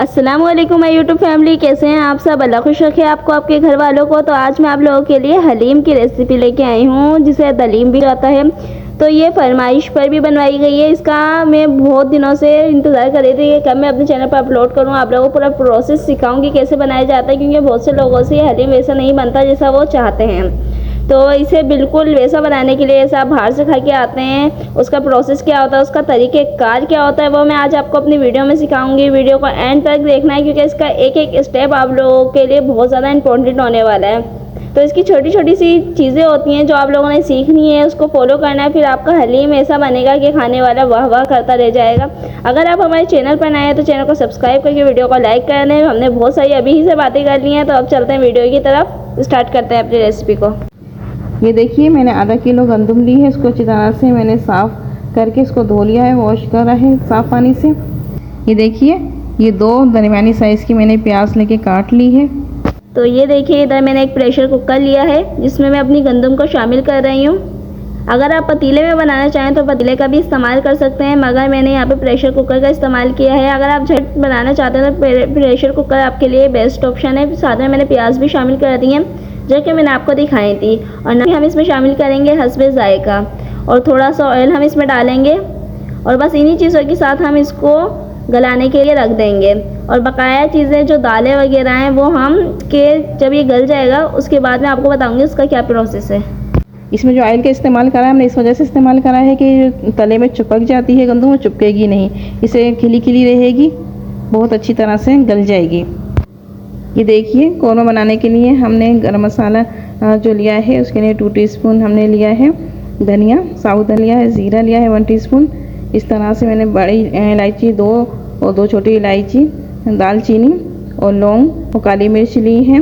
अस्सलाम वालेकुम my YouTube family, कैसे हैं आप सब। अल्लाह खुश रखे आपको, आपके घर वालों को। तो आज मैं आप लोगों के लिए हलीम की रेसिपी लेके आई हूँ, जिसे दलीम भी आता है। तो ये फरमाइश पर भी बनवाई गई है। इसका मैं बहुत दिनों से इंतज़ार कर रही थी कि कब मैं अपने चैनल पर अपलोड करूँ, आप लोगों को पूरा प्रोसेस सिखाऊंगी कैसे बनाया जाता है, क्योंकि बहुत से लोगों से ये हलीम वैसा नहीं बनता जैसा वो चाहते हैं। तो इसे बिल्कुल वैसा बनाने के लिए, जैसे आप बाहर से खा के आते हैं, उसका प्रोसेस क्या होता है, उसका तरीक़ेकार क्या होता है, वो मैं आज आपको अपनी वीडियो में सिखाऊंगी। वीडियो को एंड तक देखना है, क्योंकि इसका एक एक स्टेप आप लोगों के लिए बहुत ज़्यादा इंपॉर्टेंट होने वाला है। तो इसकी छोटी छोटी सी चीज़ें होती हैं जो आप लोगों ने सीखनी है, उसको फॉलो करना है, फिर आपका हलीम ऐसा बनेगा कि खाने वाला वाह वाह करता रह जाएगा। अगर आप हमारे चैनल पर नए हैं तो चैनल को सब्सक्राइब करके वीडियो को लाइक कर लें। हमने बहुत सारी अभी ही से बातें कर ली हैं, तो अब चलते हैं वीडियो की तरफ, स्टार्ट करते हैं अपनी रेसिपी को। ये देखिए, मैंने आधा किलो गंदम ली है। इसको अच्छी तरह से मैंने साफ़ करके इसको धो लिया है, वॉश करा है साफ़ पानी से। ये देखिए, ये 2 दरमियानी साइज़ की मैंने प्याज लेके काट ली है। तो ये देखिए, इधर मैंने एक प्रेशर कुकर लिया है, जिसमें मैं अपनी गंदम को शामिल कर रही हूँ। अगर आप पतीले में बनाना चाहें तो पतीले का भी इस्तेमाल कर सकते हैं, मगर मैंने यहाँ पे प्रेशर कुकर का इस्तेमाल किया है। अगर आप झट बनाना चाहते हैं तो प्रेशर कुकर आपके लिए बेस्ट ऑप्शन है। साथ में मैंने प्याज भी शामिल कर दी हैं, जो कि मैंने आपको दिखाई थी। और नमक हम इसमें शामिल करेंगे हस्बे ज़ायका, और थोड़ा सा ऑयल हम इसमें डालेंगे, और बस इन्हीं चीज़ों के साथ हम इसको गलाने के लिए रख देंगे। और बकाया चीज़ें जो दालें वगैरह हैं वो हम जब ये गल जाएगा उसके बाद मैं आपको बताऊंगी उसका क्या प्रोसेस है। इसमें जो ऑयल का इस्तेमाल करा है हमने इस वजह से इस्तेमाल करा है कि तले में चिपक जाती है गंदम, चिपकेगी नहीं, इसे खिली खिली रहेगी, बहुत अच्छी तरह से गल जाएगी। ये देखिए, कौरमा बनाने के लिए हमने गरम मसाला जो लिया है उसके लिए 2 टीस्पून हमने लिया है धनिया, साबुत लिया है, ज़ीरा लिया है 1 टीस्पून। इस तरह से मैंने बड़ी इलायची 2 और 2 छोटी इलायची, दालचीनी और लौंग और काली मिर्च ली है।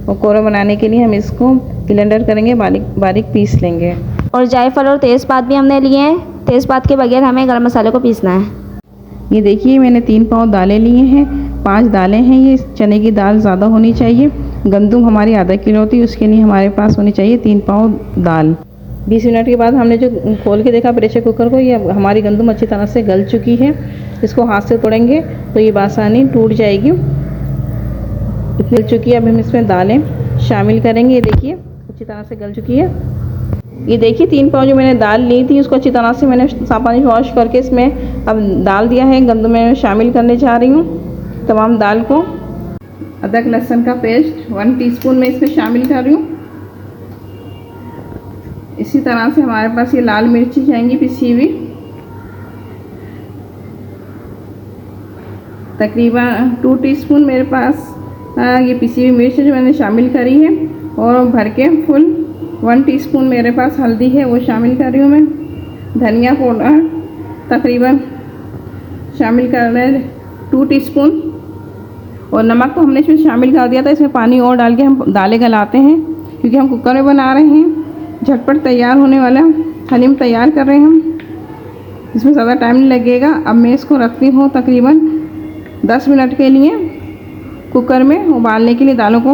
और कौरमा बनाने के लिए हम इसको ब्लेंडर करेंगे, बारीक बारीक पीस लेंगे। और जायफल और तेज़पात भी हमने लिए हैं, तेज़पात के बगैर हमें गरम मसाले को पीसना है। ये देखिए, मैंने 3 पाव दालें लिए हैं, 5 दालें हैं। ये चने की दाल ज़्यादा होनी चाहिए। गंदम हमारी आधा किलो थी, उसके लिए हमारे पास होनी चाहिए 3 पाव दाल। 20 मिनट के बाद हमने जो खोल के देखा प्रेशर कुकर को, ये हमारी गंदम अच्छी तरह से गल चुकी है। इसको हाथ से तोड़ेंगे तो ये बासानी टूट जाएगी, इतनी गल चुकी है। अब हम इसमें दालें शामिल करेंगे। ये देखिए, अच्छी तरह से गल चुकी है। ये देखिए, 3 पाव जो मैंने दाल ली थी उसको अच्छी तरह से मैंने साफ पानी वॉश करके इसमें अब डाल दिया है। गंदम में शामिल करने जा रही हूँ तमाम दाल को। अदरक लहसुन का पेस्ट 1 टीस्पून में इसमें शामिल कर रही हूँ। इसी तरह से हमारे पास ये लाल मिर्ची जाएंगी पिसी हुई, तकरीबन 2 टीस्पून मेरे पास ये पिसी हुई मिर्च जो मैंने शामिल करी है। और भर के फुल 1 टीस्पून मेरे पास हल्दी है, वो शामिल कर रही हूँ मैं। धनिया पाउडर तकरीबन शामिल कर रहे हैं 2 टीस्पून। और नमक तो हमने इसमें शामिल कर दिया था। इसमें पानी और डाल के हम दालें गलाते हैं, क्योंकि हम कुकर में बना रहे हैं। झटपट तैयार होने वाला हलीम तैयार कर रहे हैं हम, इसमें ज़्यादा टाइम नहीं लगेगा। अब मैं इसको रखती हूँ तकरीबन 10 मिनट के लिए कुकर में उबालने के लिए। दालों को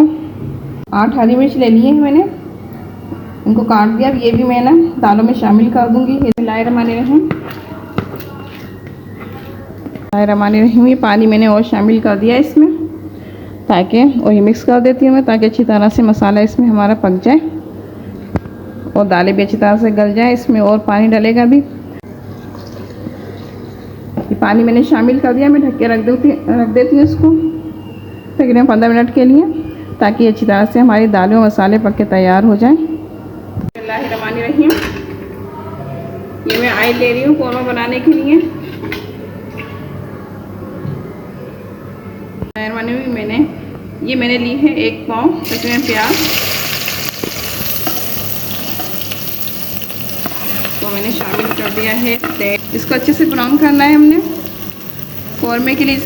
8 हरी मिर्च ले लिए हैं मैंने, इनको काट दिया। अब ये भी मैं ना दालों में शामिल कर दूँगी। बिस्मिल्लाहिर्रहमानिर्रहीम, ये पानी मैंने और शामिल कर दिया इसमें, ताकि और ये मिक्स कर देती हूँ मैं, ताकि अच्छी तरह से मसाला इसमें हमारा पक जाए और दालें भी अच्छी तरह से गल जाए। इसमें और पानी डलेगा भी। ये पानी मैंने शामिल कर दिया। मैं ढक के रख देती हूँ इसको तकरीबन 15 मिनट के लिए, ताकि अच्छी तरह से हमारी दालें और मसाले पक के तैयार हो जाएं। बिस्मिल्लाहिर्रहमानिर्रहीम, ये मैं ऑयल ले रही हूँ कौरमा बनाने के लिए। मैंने ली है 1 पाव तकरीबन प्याज, तो मैंने शामिल कर दिया है। इसको अच्छे से ब्राउन करना है हमने। कौरमे के लिए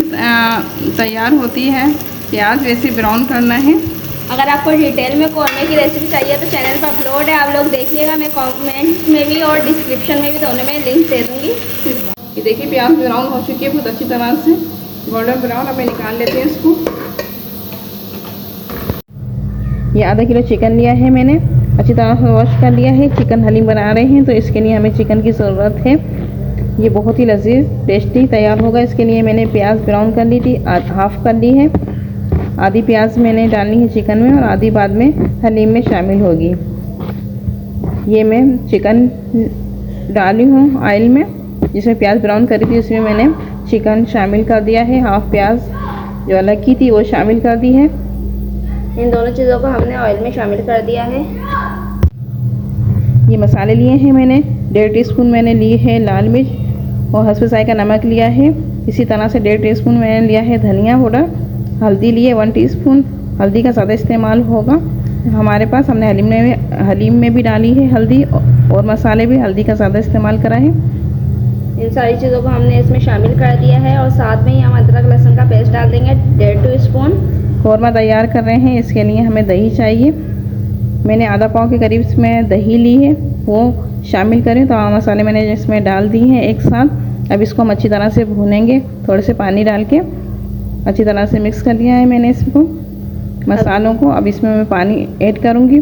तैयार होती है प्याज, वैसे ब्राउन करना है। अगर आपको डिटेल में कौरमे की रेसिपी चाहिए तो चैनल पर अपलोड है, आप लोग देखिएगा। मैं कमेंट में भी और डिस्क्रिप्शन में भी दोनों में लिंक दे दूँगी। ये देखिए, प्याज ब्राउन हो चुकी है बहुत अच्छी तरह से, गोल्डन ब्राउन। अब मैं निकाल लेते हैं इसको। ये आधा किलो चिकन लिया है मैंने, अच्छी तरह से वॉश कर लिया है। चिकन हलीम बना रहे हैं तो इसके लिए हमें चिकन की ज़रूरत है। ये बहुत ही लजीज टेस्टी तैयार होगा। इसके लिए मैंने प्याज ब्राउन कर ली थी, हाफ कर ली है। आधी प्याज मैंने डालनी है चिकन में और आधी बाद में हलीम में शामिल होगी। ये मैं चिकन डाली हूँ ऑयल में, जिसमें प्याज ब्राउन करी थी उसमें मैंने चिकन शामिल कर दिया है। हाफ प्याज जो अलग की थी वो शामिल कर दी है। इन दोनों चीज़ों को हमने ऑयल में शामिल कर दिया है। ये मसाले लिए हैं मैंने 1.5 टीस्पून मैंने लिए है लाल मिर्च और हस्ब ज़ायक़ा नमक लिया है। इसी तरह से 1.5 टीस्पून मैंने लिया है धनिया पाउडर। हल्दी लिए 1 टीस्पून। हल्दी का ज़्यादा इस्तेमाल होगा हमारे पास। हमने हलीम में भी डाली है हल्दी और मसाले भी हल्दी का ज़्यादा इस्तेमाल करा है। इन सारी चीज़ों को हमने इसमें शामिल कर दिया है और साथ में ही हम अदरक लहसुन का पेस्ट डाल देंगे 1.5 टीस्पून। कौरमा तैयार कर रहे हैं, इसके लिए हमें दही चाहिए। मैंने आधा पाव के करीब इसमें दही ली है, वो शामिल करें। तो मसाले मैंने इसमें डाल दिए हैं एक साथ। अब इसको हम अच्छी तरह से भूनेंगे, थोड़े से पानी डाल के अच्छी तरह से मिक्स कर दिया है मैंने इसको मसालों को। अब इसमें मैं पानी ऐड करूँगी।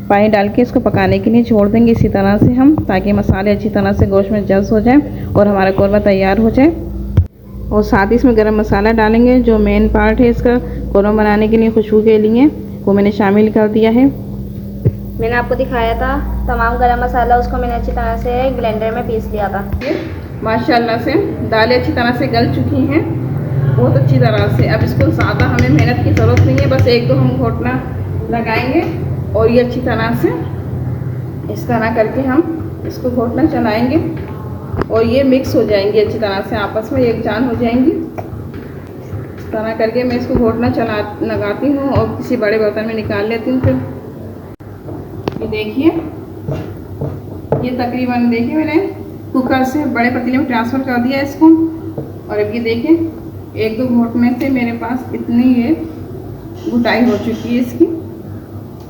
पानी डाल के इसको पकाने के लिए छोड़ देंगे इसी तरह से हम, ताकि मसाले अच्छी तरह से गोश्त में जज़्ब हो जाए और हमारा कौरमा तैयार हो जाए। और साथ ही इसमें गरम मसाला डालेंगे, जो मेन पार्ट है इसका कौरमा बनाने के लिए खुशबू के लिए, वो मैंने शामिल कर दिया है। मैंने आपको दिखाया था तमाम गरम मसाला, उसको मैंने अच्छी तरह से ब्लेंडर में पीस लिया था। माशाल्लाह से दालें अच्छी तरह से गल चुकी हैं, बहुत अच्छी तरह से। अब इसको ज़्यादा हमें मेहनत की ज़रूरत नहीं है, बस 1-2 हम घोटना लगाएंगे और ये अच्छी तरह से इस तरह करके हम इसको घोटना चलाएंगे और ये मिक्स हो जाएंगी अच्छी तरह से, आपस में एक जान हो जाएंगी। इस तरह करके मैं इसको घोटना लगाती हूँ और किसी बड़े बर्तन में निकाल लेती हूँ। फिर ये देखिए, ये तकरीबन देखिए मैंने कुकर से बड़े पतीले में ट्रांसफ़र कर दिया इसको। और अब ये देखिए 1-2 घोटने से मेरे पास इतनी ये घुटाई हो चुकी है इसकी।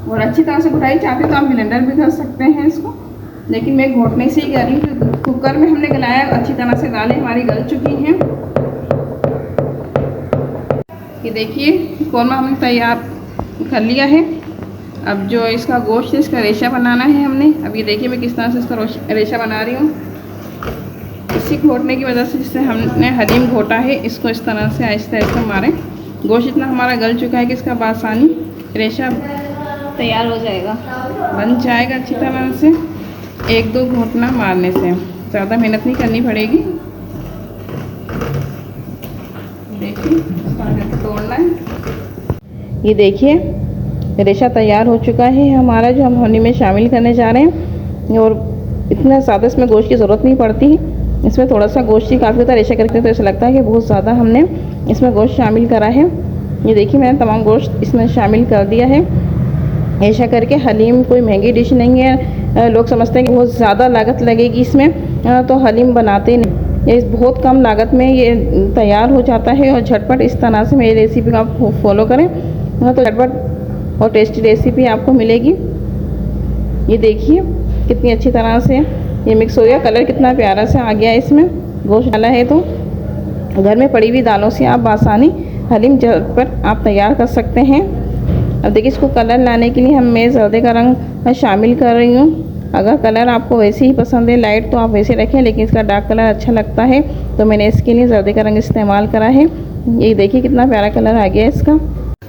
और अच्छी तरह से घुटाई चाहते तो आप ब्लेंडर भी कर सकते हैं इसको, लेकिन मैं घोटने से ही कर रही हूँ। कुकर में हमने गलाया, अच्छी तरह से दालें हमारी गल चुकी हैं। ये देखिए कौरमा हमने तैयार कर लिया है। अब जो इसका गोश्त है, इसका रेशा बनाना है हमने। अब ये देखिए मैं किस तरह से इसका रेशा बना रही हूँ। इसी घोटने की वजह से जिससे हमने हलीम घोटा है, इसको इस तरह से आहिस्ता आहिस्ता मारें। गोश्त इतना हमारा गल चुका है कि इसका बासानी रेशा तैयार हो जाएगा, बन जाएगा अच्छी तरह से 1-2 घोटना मारने से। ज़्यादा मेहनत नहीं करनी पड़ेगी। देखिए तोड़ना है। ये देखिए रेशा तैयार हो चुका है हमारा, जो हम हलीम में शामिल करने जा रहे हैं। और इतना ज़्यादा इसमें गोश्त की ज़रूरत नहीं पड़ती, इसमें थोड़ा सा गोश्त ही काफ़ी होता है। रेशा करके तो ऐसा लगता है कि बहुत ज़्यादा हमने इसमें गोश्त शामिल करा है। ये देखिए मैंने तमाम गोश्त इसमें शामिल कर दिया है। ऐसा करके हलीम कोई महंगी डिश नहीं है। लोग समझते हैं कि बहुत ज़्यादा लागत लगेगी इसमें, तो हलीम बनाते नहीं। ये बहुत कम लागत में ये तैयार हो जाता है और झटपट इस तरह से मेरी रेसिपी को आप फॉलो करें तो झटपट और टेस्टी रेसिपी आपको मिलेगी। ये देखिए कितनी अच्छी तरह से ये मिक्स हो गया, कलर कितना प्यारा से आ गया इसमें। गोश्त डाला है तो घर में पड़ी हुई दालों से आप आसानी हलीम झटपट आप तैयार कर सकते हैं। अब देखिए इसको कलर लाने के लिए मैं जर्दे का रंग शामिल कर रही हूँ। अगर कलर आपको वैसे ही पसंद है लाइट तो आप वैसे रखें, लेकिन इसका डार्क कलर अच्छा लगता है तो मैंने इसके लिए जर्दे का रंग इस्तेमाल करा है। ये देखिए कितना प्यारा कलर आ गया इसका।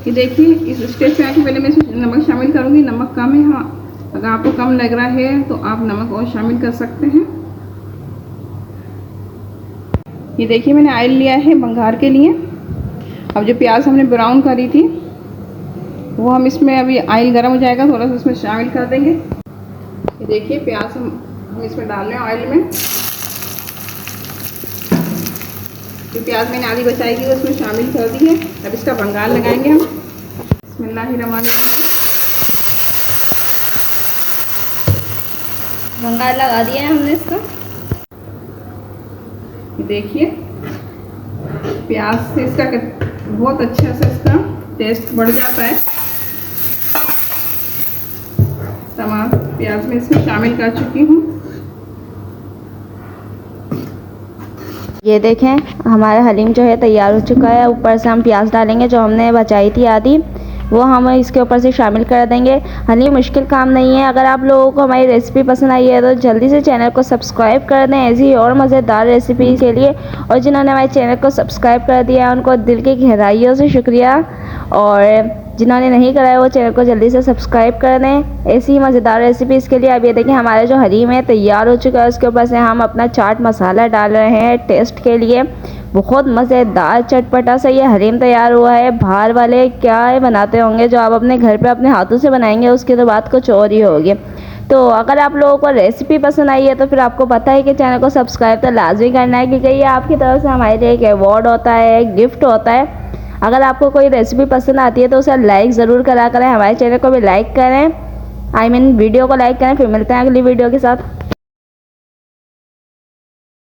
ये देखिए इस स्टेज पे आके पहले मैं इसमें नमक शामिल करूँगी। नमक कम है, हाँ अगर आपको कम लग रहा है तो आप नमक और शामिल कर सकते हैं। ये देखिए मैंने ऑयल लिया है बंघार के लिए। अब जो प्याज हमने ब्राउन करी थी वो हम इसमें, अभी ऑयल गर्म हो जाएगा थोड़ा सा इसमें शामिल कर देंगे। ये देखिए प्याज हम इसमें डाल रहे हैं ऑयल में। जो प्याज मैंने आधी बचाई थी वो इसमें शामिल कर दी है। अब इसका भंगार लगाएंगे हम। बिस्मिल्लाहिर्रहमानिर्रहीम। भंगार लगा दिया है हमने इसका। देखिए प्याज से इसका बहुत अच्छा से इसका टेस्ट बढ़ जाता है। तमाम प्याज में इसमें शामिल कर चुकी हूँ। ये देखें हमारा हलीम जो है तैयार हो चुका है। ऊपर से हम प्याज डालेंगे जो हमने बचाई थी आधी। वो हम इसके ऊपर से शामिल कर देंगे। हलीम मुश्किल काम नहीं है। अगर आप लोगों को हमारी रेसिपी पसंद आई है तो जल्दी से चैनल को सब्सक्राइब कर दें ऐसी और मज़ेदार रेसिपी के लिए। और जिन्होंने हमारे चैनल को सब्सक्राइब कर दिया है उनको दिल की गहराइयों से शुक्रिया, और जिन्होंने नहीं करा है वो चैनल को जल्दी से सब्सक्राइब कर दें ऐसी ही मज़ेदार रेसिपीज़ के लिए। अब ये देखिए हमारा जो हलीम है तैयार हो चुका है। उसके ऊपर से हम अपना चाट मसाला डाल रहे हैं टेस्ट के लिए। बहुत मज़ेदार चटपटा सा ये हलीम तैयार हुआ है। बाहर वाले क्या बनाते होंगे, जो आप अपने घर पे अपने हाथों से बनाएंगे उसकी तो बात कुछ और ही होगी। तो अगर आप लोगों को रेसिपी पसंद आई है तो फिर आपको पता है कि चैनल को सब्सक्राइब तो लाजमी करना है, क्योंकि ये आपकी तरफ से हमारे लिए एक अवार्ड होता है, एक गिफ्ट होता है। अगर आपको कोई रेसिपी पसंद आती है तो उसे लाइक ज़रूर करा करें, हमारे चैनल को भी लाइक करें, वीडियो को लाइक करें। फिर मिलते हैं अगली वीडियो के साथ।